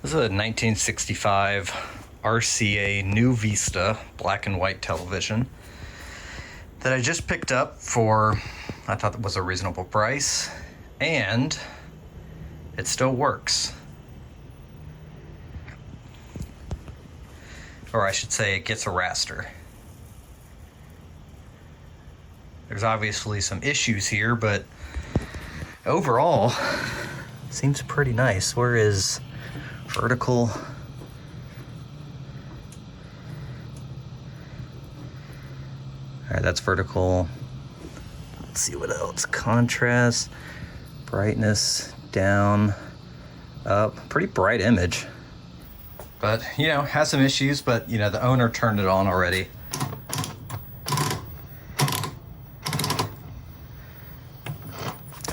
This is a 1965 RCA new Vista black and white television that I just picked up for, I thought it was a reasonable price, and it still works. Or I should say it gets a raster. There's obviously some issues here, but overall, seems pretty nice. Where is vertical? All right, that's vertical. Let's see what else. Contrast, brightness, down, up. Pretty bright image. But, you know, has some issues, but, you know, the owner turned it on already.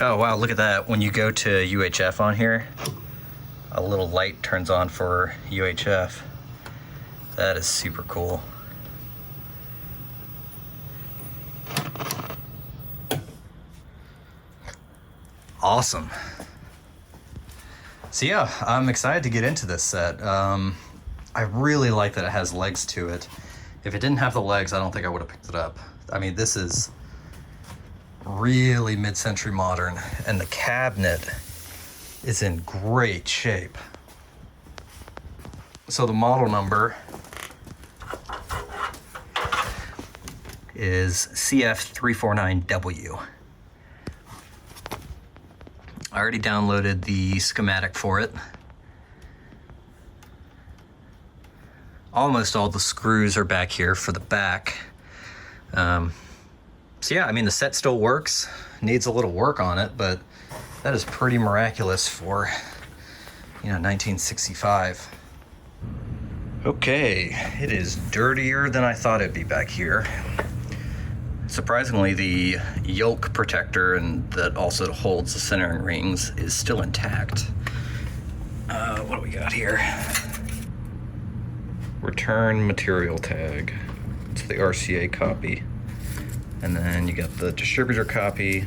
Oh, wow, look at that. When you go to UHF on here, a little light turns on for UHF. That is super cool. Awesome. So yeah, I'm excited to get into this set. I really like that it has legs to it. If it didn't have the legs, I don't think I would have picked it up. I mean, this is really mid-century modern, and the cabinet is in great shape. So the model number is CF349W. I already downloaded the schematic for it. Almost all the screws are back here for the back. So yeah, I mean, the set still works. Needs a little work on it, but that is pretty miraculous for, you know, 1965. Okay, it is dirtier than I thought it'd be back here. Surprisingly, the yoke protector and that also holds the centering rings is still intact. What do we got here? Return material tag. It's the RCA copy. And then you got the distributor copy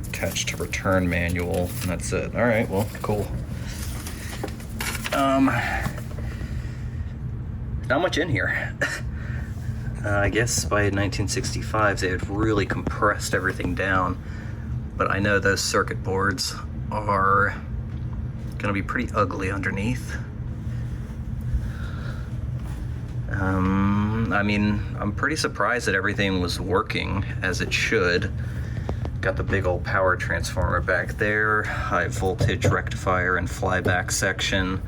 attached to return manual, and that's it. All right, well, cool. Not much in here. I guess by 1965 they had really compressed everything down, but I know those circuit boards are gonna be pretty ugly underneath. I mean, I'm pretty surprised that everything was working as it should. Got the big old power transformer back there, high voltage rectifier and flyback section,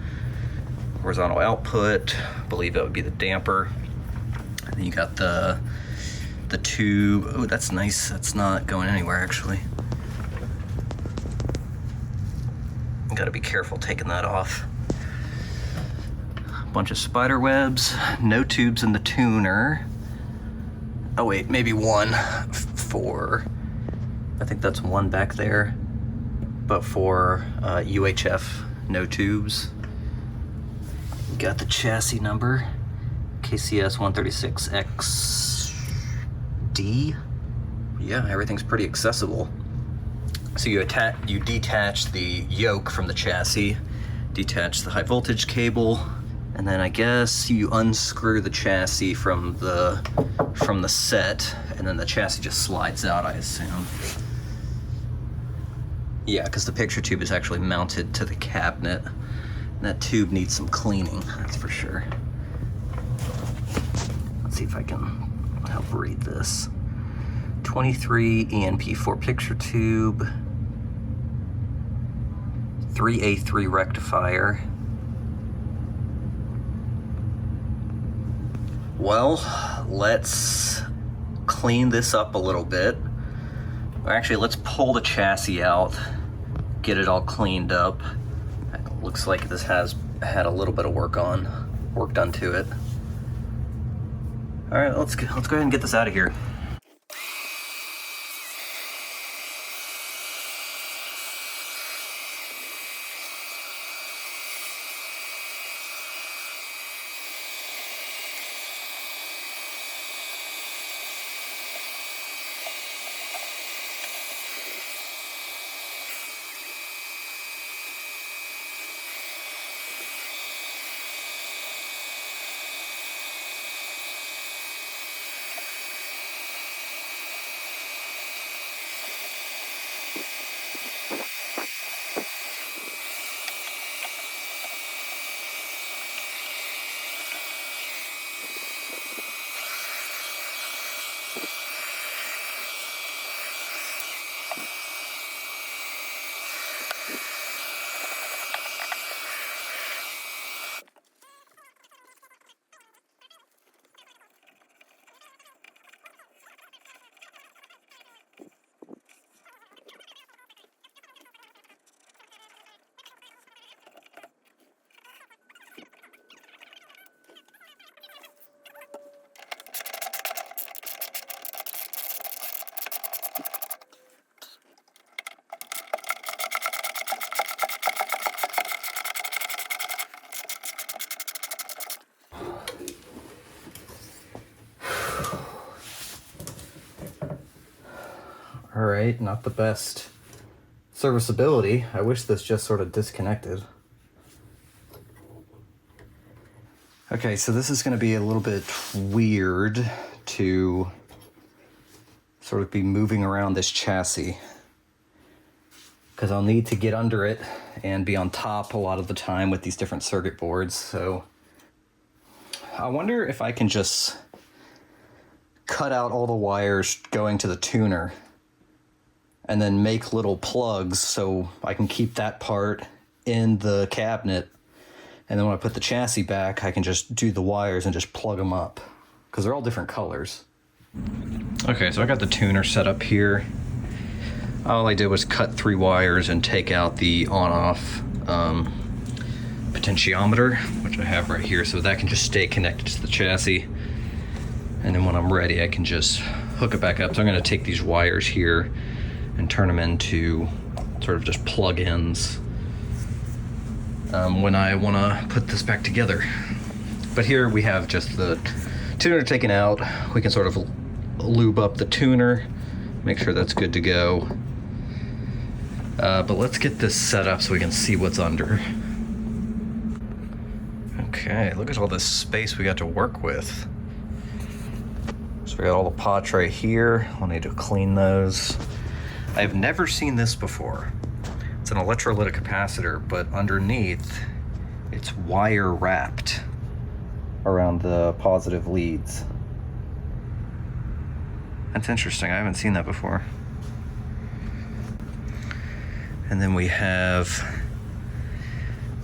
horizontal output, I believe that would be the damper. And then you got the tube. Oh, that's nice. That's not going anywhere, actually. Gotta be careful taking that off. Bunch of spider webs, no tubes in the tuner. Oh wait, maybe one for, I think that's one back there, but for UHF, no tubes. Got the chassis number, KCS 136XD. Yeah, everything's pretty accessible. So you detach the yoke from the chassis, detach the high voltage cable, and then I guess you unscrew the chassis from the set, and then the chassis just slides out, I assume. Yeah, because the picture tube is actually mounted to the cabinet. And that tube needs some cleaning, that's for sure. Let's see if I can help read this. 23 ENP4 picture tube, 3A3 rectifier. Well, let's clean this up a little bit. Actually, let's pull the chassis out, get it all cleaned up. It looks like this has had a little bit of work done to it. All right, let's go ahead and get this out of here. All right, not the best serviceability. I wish this just sort of disconnected. Okay, so this is going to be a little bit weird to sort of be moving around this chassis, because I'll need to get under it and be on top a lot of the time with these different circuit boards. So I wonder if I can just cut out all the wires going to the tuner and then make little plugs so I can keep that part in the cabinet. And then when I put the chassis back, I can just do the wires and just plug them up, because they're all different colors. Okay, so I got the tuner set up here. All I did was cut 3 wires and take out the on-off potentiometer, which I have right here, so that can just stay connected to the chassis. And then when I'm ready, I can just hook it back up. So I'm going to take these wires here and turn them into sort of just plug-ins when I want to put this back together. But here we have just the tuner taken out. We can sort of lube up the tuner, make sure that's good to go. But let's get this set up so we can see what's under. Okay, look at all this space we got to work with. So we got all the pots right here. We'll need to clean those. I've never seen this before. It's an electrolytic capacitor, but underneath it's wire wrapped around the positive leads. That's interesting. I haven't seen that before. And then we have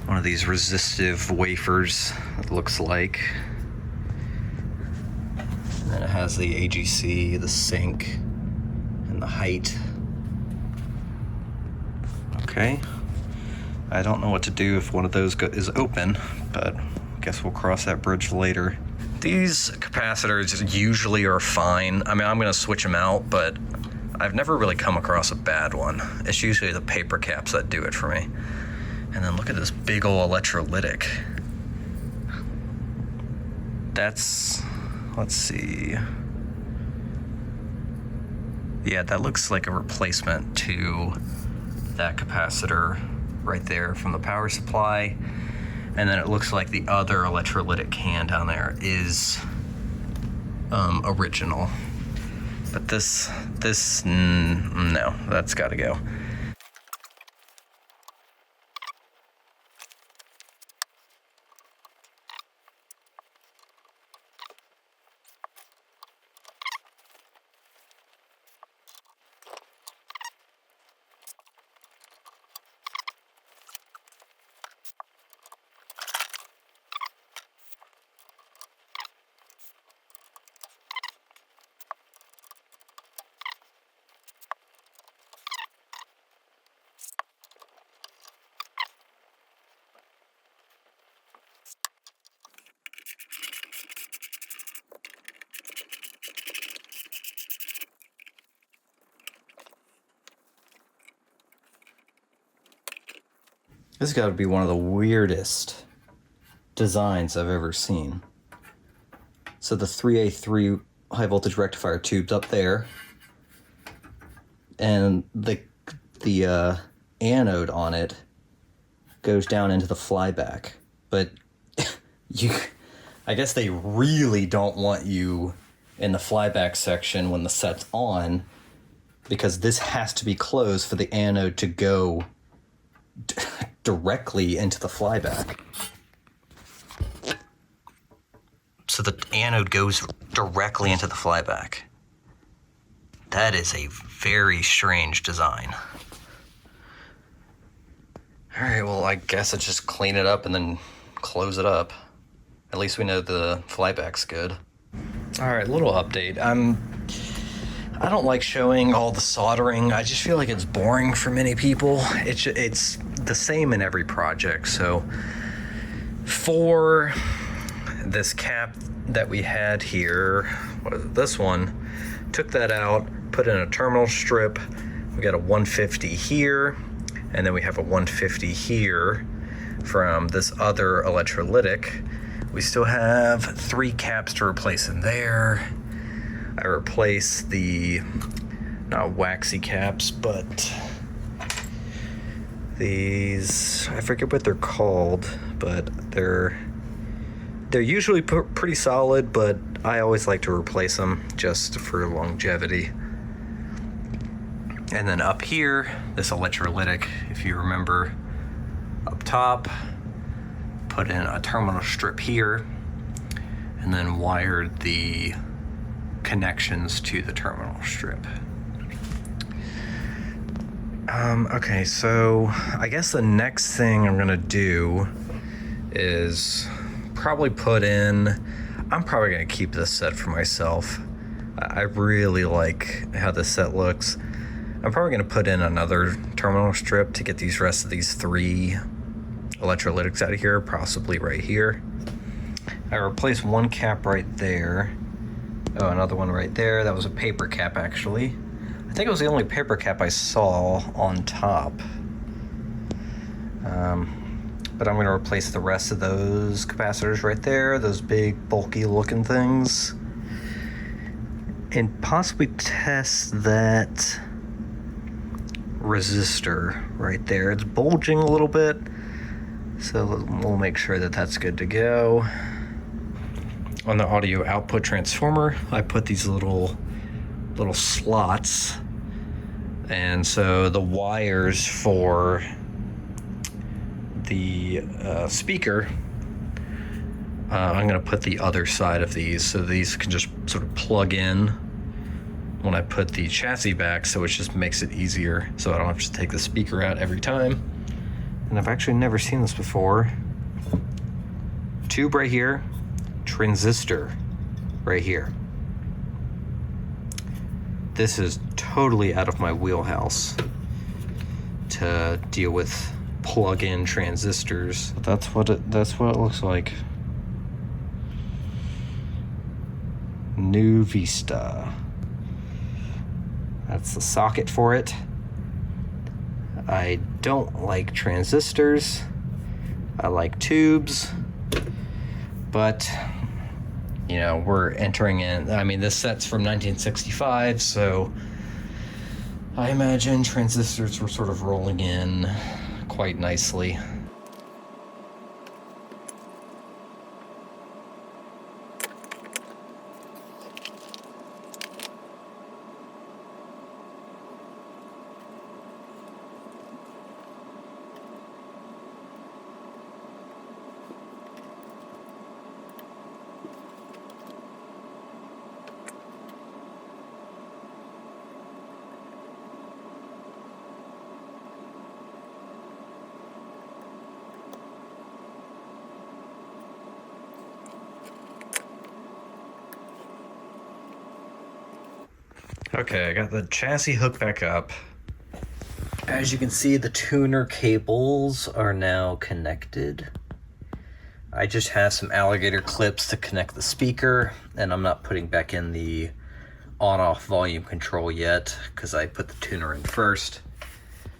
one of these resistive wafers, it looks like. And then it has the AGC, the sync, and the height. Okay. I don't know what to do if one of those is open, but I guess we'll cross that bridge later. These capacitors usually are fine. I mean, I'm gonna switch them out, but I've never really come across a bad one. It's usually the paper caps that do it for me. And then look at this big ol' electrolytic. That's, let's see. Yeah, that looks like a replacement to that capacitor right there from the power supply. And then it looks like the other electrolytic can down there is original. But this, no, that's gotta go. This has got to be one of the weirdest designs I've ever seen. So the 3A3 high voltage rectifier tube's up there, and the anode on it goes down into the flyback. But I guess they really don't want you in the flyback section when the set's on, because this has to be closed for the anode to go directly into the flyback. So the anode goes directly into the flyback. That is a very strange design. All right, well, I guess I just clean it up and then close it up. At least we know the flyback's good. All right, little update. I don't like showing all the soldering. I just feel like it's boring for many people. It's the same in every project. So for this cap that we had here, what is it, this one, took that out, put in a terminal strip. We got a 150 here, and then we have a 150 here from this other electrolytic. We still have 3 caps to replace in there. I replaced the not waxy caps, but these, I forget what they're called, but they're usually pretty solid, but I always like to replace them just for longevity. And then up here, this electrolytic, if you remember, up top, put in a terminal strip here, and then wired the connections to the terminal strip. Okay, so I guess the next thing I'm gonna do is probably put in, I'm probably gonna keep this set for myself. I really like how this set looks. I'm probably gonna put in another terminal strip to get these rest of these 3 electrolytics out of here, possibly right here. I replaced one cap right there. Oh, another one right there. That was a paper cap, actually. I think it was the only paper cap I saw on top. But I'm going to replace the rest of those capacitors right there, those big bulky looking things, and possibly test that resistor right there. It's bulging a little bit, so we'll make sure that that's good to go. On the audio output transformer, I put these little slots, and so the wires for the speaker, I'm going to put the other side of these, so these can just sort of plug in when I put the chassis back, so it just makes it easier, so I don't have to take the speaker out every time. And I've actually never seen this before. Tube right here, transistor right here. This is totally out of my wheelhouse to deal with plug-in transistors. That's what it looks like. New Vista. That's the socket for it. I don't like transistors. I like tubes. But, you know, we're entering in, I mean, this set's from 1965, so I imagine transistors were sort of rolling in quite nicely. Okay, I got the chassis hooked back up. As you can see, the tuner cables are now connected. I just have some alligator clips to connect the speaker, and I'm not putting back in the on-off volume control yet because I put the tuner in first,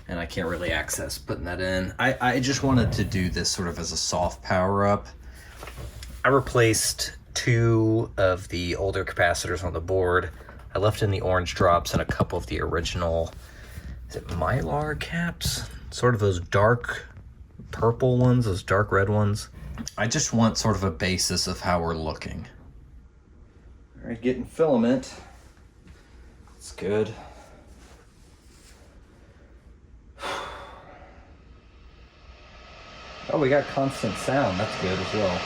and I can't really access putting that in. I just wanted to do this sort of as a soft power-up. I replaced 2 of the older capacitors on the board. I left in the orange drops and a couple of the original, is it Mylar caps? Sort of those dark purple ones, those dark red ones. I just want sort of a basis of how we're looking. All right, getting filament. It's good. Oh, we got constant sound. That's good as well.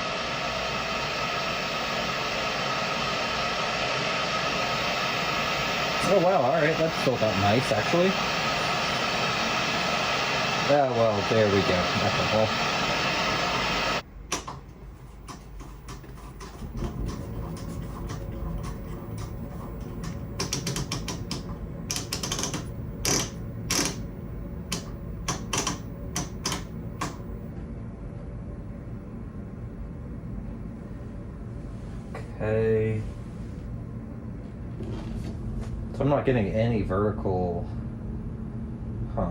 Oh wow, alright, that felt out nice actually. Yeah, well, there we go. Okay, well. Okay. So I'm not getting any vertical. Huh.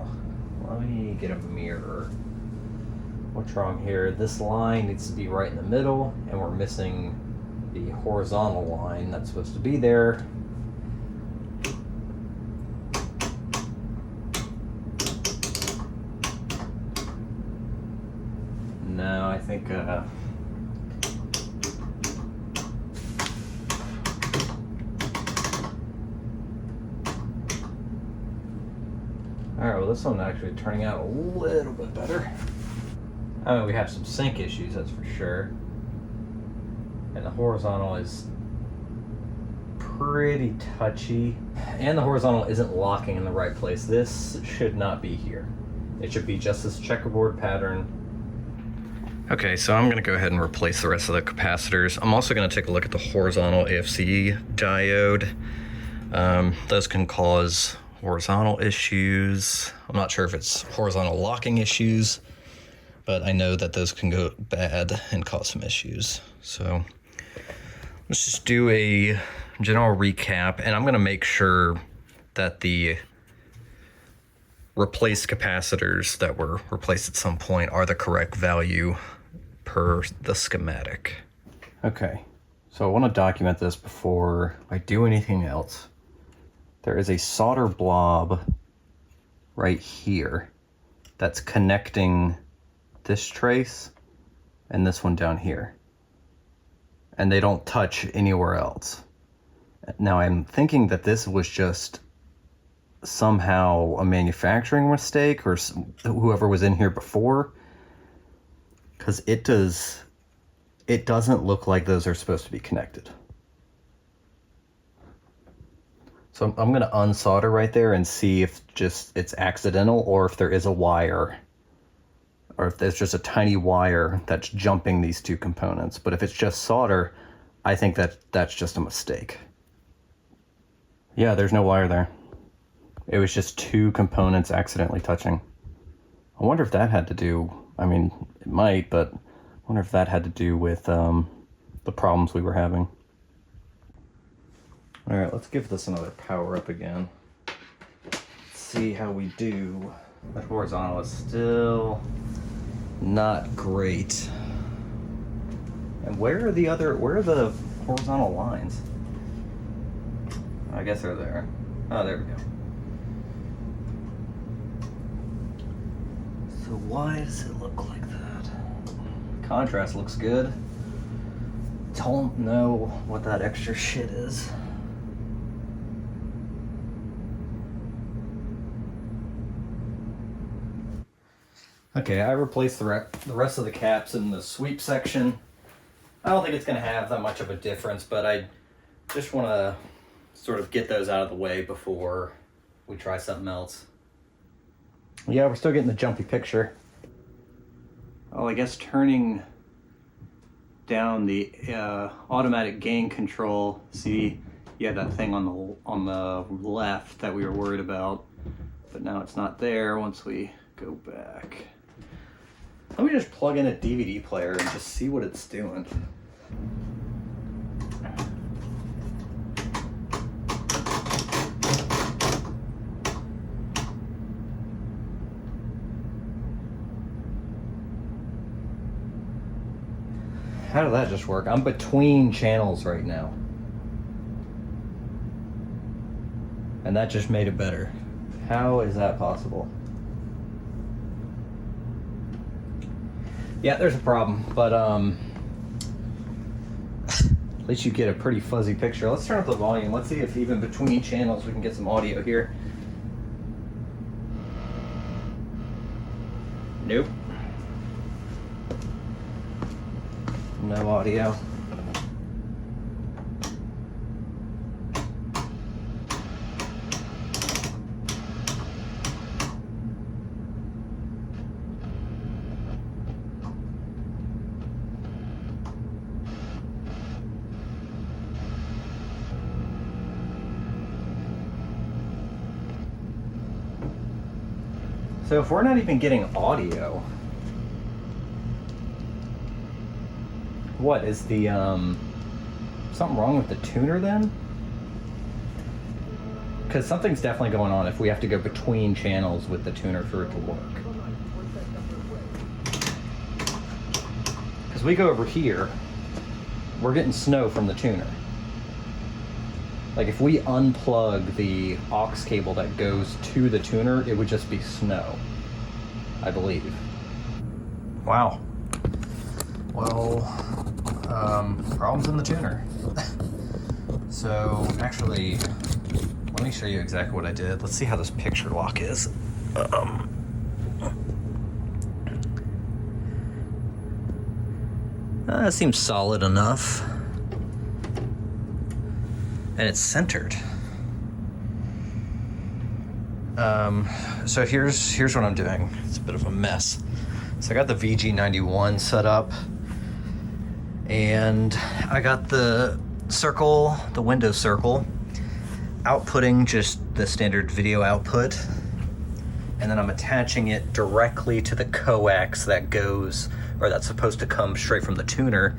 Let me get a mirror. What's wrong here? This line needs to be right in the middle, and we're missing the horizontal line that's supposed to be there. No, I think all right, well this one's actually turning out a little bit better. I mean, we have some sync issues, that's for sure. And the horizontal is pretty touchy. And the horizontal isn't locking in the right place. This should not be here. It should be just this checkerboard pattern. Okay, so I'm gonna go ahead and replace the rest of the capacitors. I'm also gonna take a look at the horizontal AFC diode. Those can cause horizontal issues. I'm not sure if it's horizontal locking issues, but I know that those can go bad and cause some issues. So let's just do a general recap, and I'm gonna make sure that the replaced capacitors that were replaced at some point are the correct value per the schematic. Okay, so I want to document this before I do anything else. There is a solder blob right here that's connecting this trace and this one down here, and they don't touch anywhere else. Now I'm thinking that this was just somehow a manufacturing mistake, or whoever was in here before, because it doesn't look like those are supposed to be connected. So I'm going to unsolder right there and see if just it's accidental, or if there is a wire, or if there's just a tiny wire that's jumping these two components. But if it's just solder, I think that that's just a mistake. Yeah, there's no wire there. It was just two components accidentally touching. I wonder if that had to do, I mean, it might, but I wonder if that had to do with the problems we were having. All right, let's give this another power up again. Let's see how we do. That horizontal is still not great. And where are the horizontal lines? I guess they're there. Oh, there we go. So why does it look like that? Contrast looks good. Don't know what that extra shit is. Okay, I replaced the rest of the caps in the sweep section. I don't think it's going to have that much of a difference, but I just want to sort of get those out of the way before we try something else. Yeah, we're still getting the jumpy picture. Oh, I guess turning down the automatic gain control. See, yeah, that thing on the left that we were worried about, but now it's not there once we go back. Let me just plug in a DVD player and just see what it's doing. How did that just work? I'm between channels right now. And that just made it better. How is that possible? Yeah, there's a problem, but at least you get a pretty fuzzy picture. Let's turn up the volume. Let's see if even between channels we can get some audio here. Nope. No audio. So if we're not even getting audio, what is the, something wrong with the tuner then? Because something's definitely going on if we have to go between channels with the tuner for it to work. Because we go over here, we're getting snow from the tuner. Like if we unplug the aux cable that goes to the tuner, it would just be snow, I believe. Wow. well, problems in the tuner. So actually, let me show you exactly what I did. Let's see how this picture lock is. It seems solid enough. And it's centered. So here's what I'm doing. It's a bit of a mess. So I got the VG91 set up, and I got the circle, the window circle, outputting just the standard video output, and then I'm attaching it directly to the coax that goes, or that's supposed to come straight from the tuner.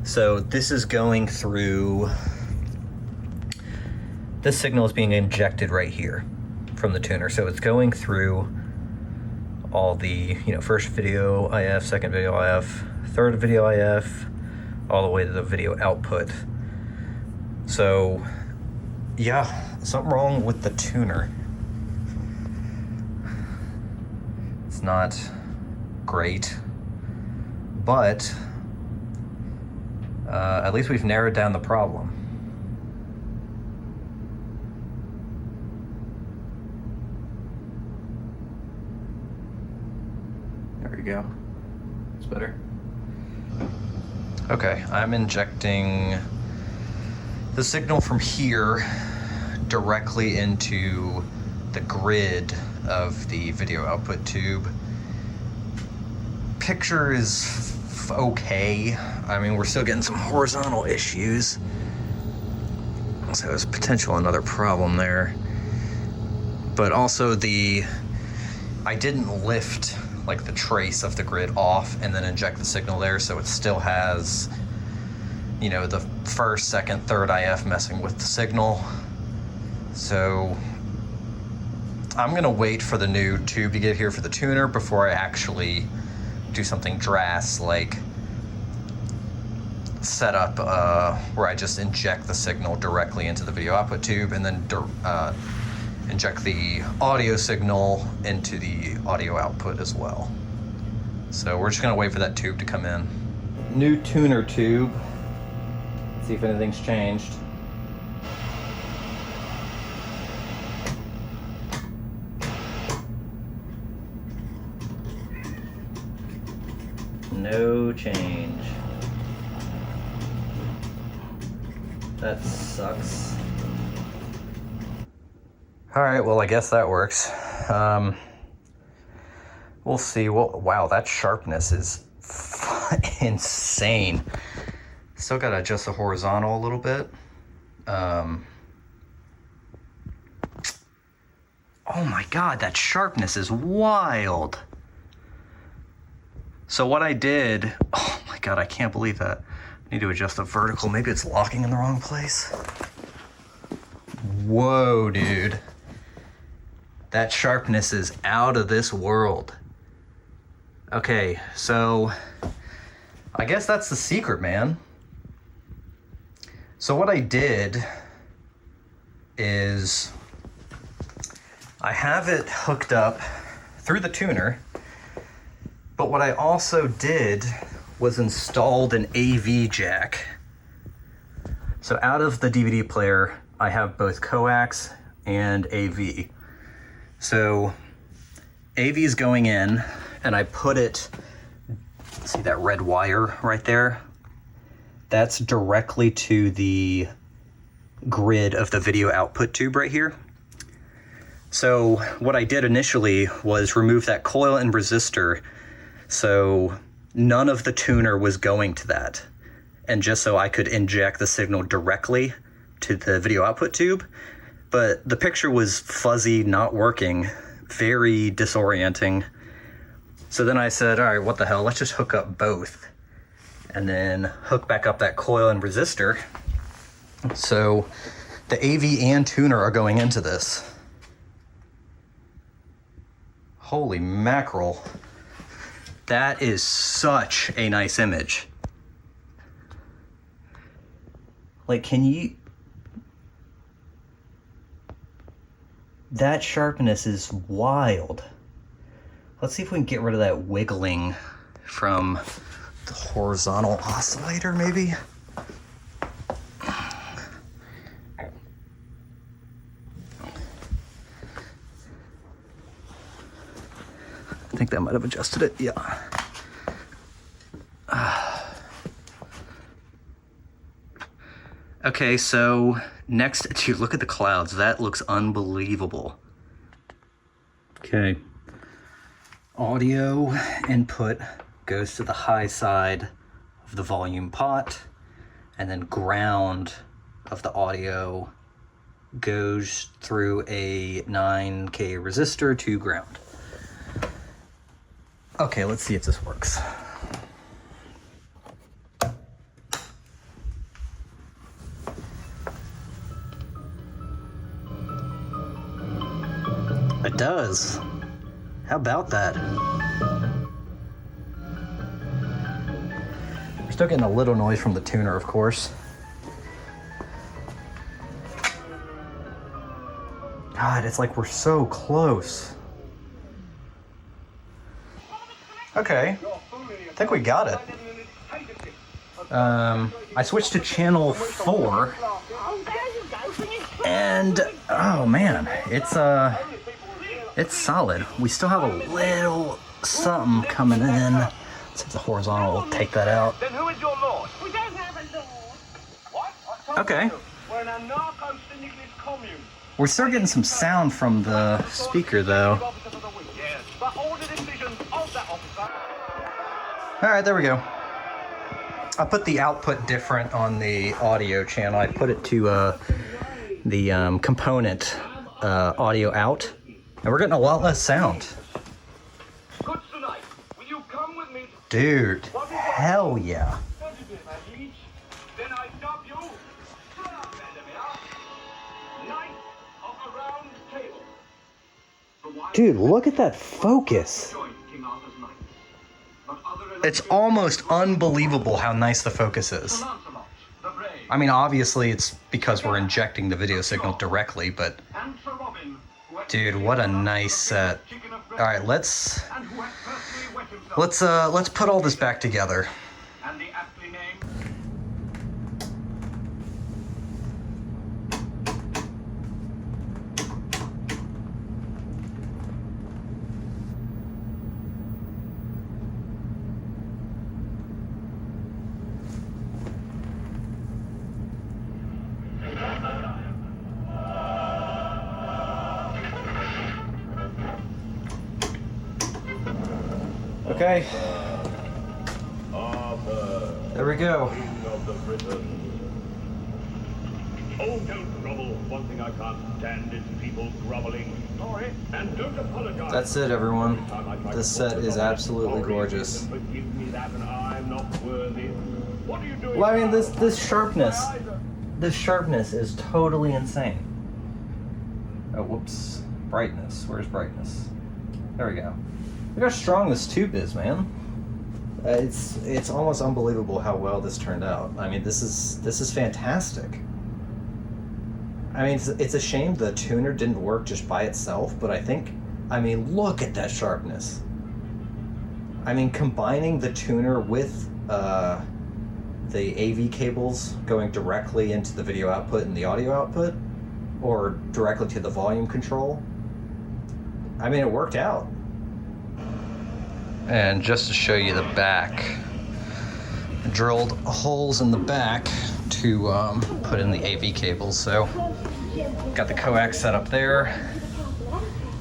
So this is going through, this signal is being injected right here from the tuner. So it's going through all the, first video IF, second video IF, third video IF, all the way to the video output. So yeah, something wrong with the tuner. It's not great, but at least we've narrowed down the problem. There we go. It's better. Okay, I'm injecting the signal from here directly into the grid of the video output tube. Picture is okay. I mean, we're still getting some horizontal issues, so there's potential another problem there. But also I didn't lift like the trace of the grid off and then inject the signal there, so it still has, the first, second, third IF messing with the signal. So I'm gonna wait for the new tube to get here for the tuner before I actually do something drastic, like set up where I just inject the signal directly into the video output tube and then inject the audio signal into the audio output as well. So we're just gonna wait for that tube to come in. New tuner tube. Let's see if anything's changed. No change. That sucks. All right, well, I guess that works. We'll see. Well, wow, that sharpness is insane. Still gotta adjust the horizontal a little bit. Oh my God, that sharpness is wild. So what I did, oh my God, I can't believe that. I need to adjust the vertical. Maybe it's locking in the wrong place. Whoa, dude. That sharpness is out of this world. Okay, so I guess that's the secret, man. So what I did is I have it hooked up through the tuner, but what I also did was installed an AV jack. So out of the DVD player, I have both coax and AV. So AV is going in, and I put it, see that red wire right there? That's directly to the grid of the video output tube right here. So what I did initially was remove that coil and resistor, so none of the tuner was going to that, and just so I could inject the signal directly to the video output tube. But the picture was fuzzy, not working, very disorienting. So then I said, all right, what the hell, let's just hook up both and then hook back up that coil and resistor. So the AV and tuner are going into this. Holy mackerel. That is such a nice image. Like, can you... That sharpness is wild. Let's see if we can get rid of that wiggling from the horizontal oscillator, maybe? I think that might have adjusted it, yeah. Okay, so next, dude, look at the clouds. That looks unbelievable. Okay. Audio input goes to the high side of the volume pot, and then ground of the audio goes through a 9K resistor to ground. Okay, let's see if this works. It does. How about that? We're still getting a little noise from the tuner, of course. God, it's like we're so close. Okay, I think we got it. I switched to channel 4, and oh man, it's solid. We still have a little something coming in. Let's see if the horizontal will take that out. Then who is your lord? We don't have a lord. What? Okay. We're an anarcho-syndicalist commune. We're still getting some sound from the speaker though. Yes, but all the decisions of that officer. All right, there we go. I put the output different on the audio channel. I put it to the component audio out, and we're getting a lot less sound. Good tonight. Will you come with me? Dude, hell yeah. Then I dub you Knight of the Round Table. Dude, look at that focus. It's almost unbelievable how nice the focus is. I mean, obviously it's because we're injecting the video signal directly, but dude, what a nice set. All right, let's put all this back together. Okay. There we go. Oh, don't grovel. One thing I can't stand is people groveling. Sorry. And don't apologize. That's it, everyone. This set is absolutely gorgeous. Forgive me that, and I'm not worthy. What are you doing? Well, I mean, this sharpness is totally insane. Oh, whoops. Brightness. Where's brightness? There we go. Look how strong this tube is, man. It's almost unbelievable how well this turned out. I mean, this is fantastic. I mean, it's a shame the tuner didn't work just by itself, but I mean, look at that sharpness. I mean, combining the tuner with the AV cables going directly into the video output and the audio output, or directly to the volume control, I mean, it worked out. And just to show you the back, I drilled holes in the back to put in the AV cables. So got the coax set up there,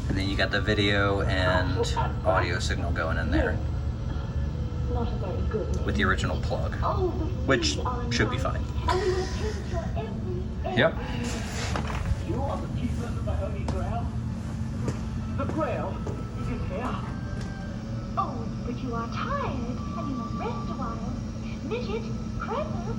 and then you got the video and audio signal going in there with the original plug, which should be fine. Yep. You are the keepers of the Holy Grail. The Grail is in here. Oh, but you are tired, and you must rest a while. Midget, Cracker,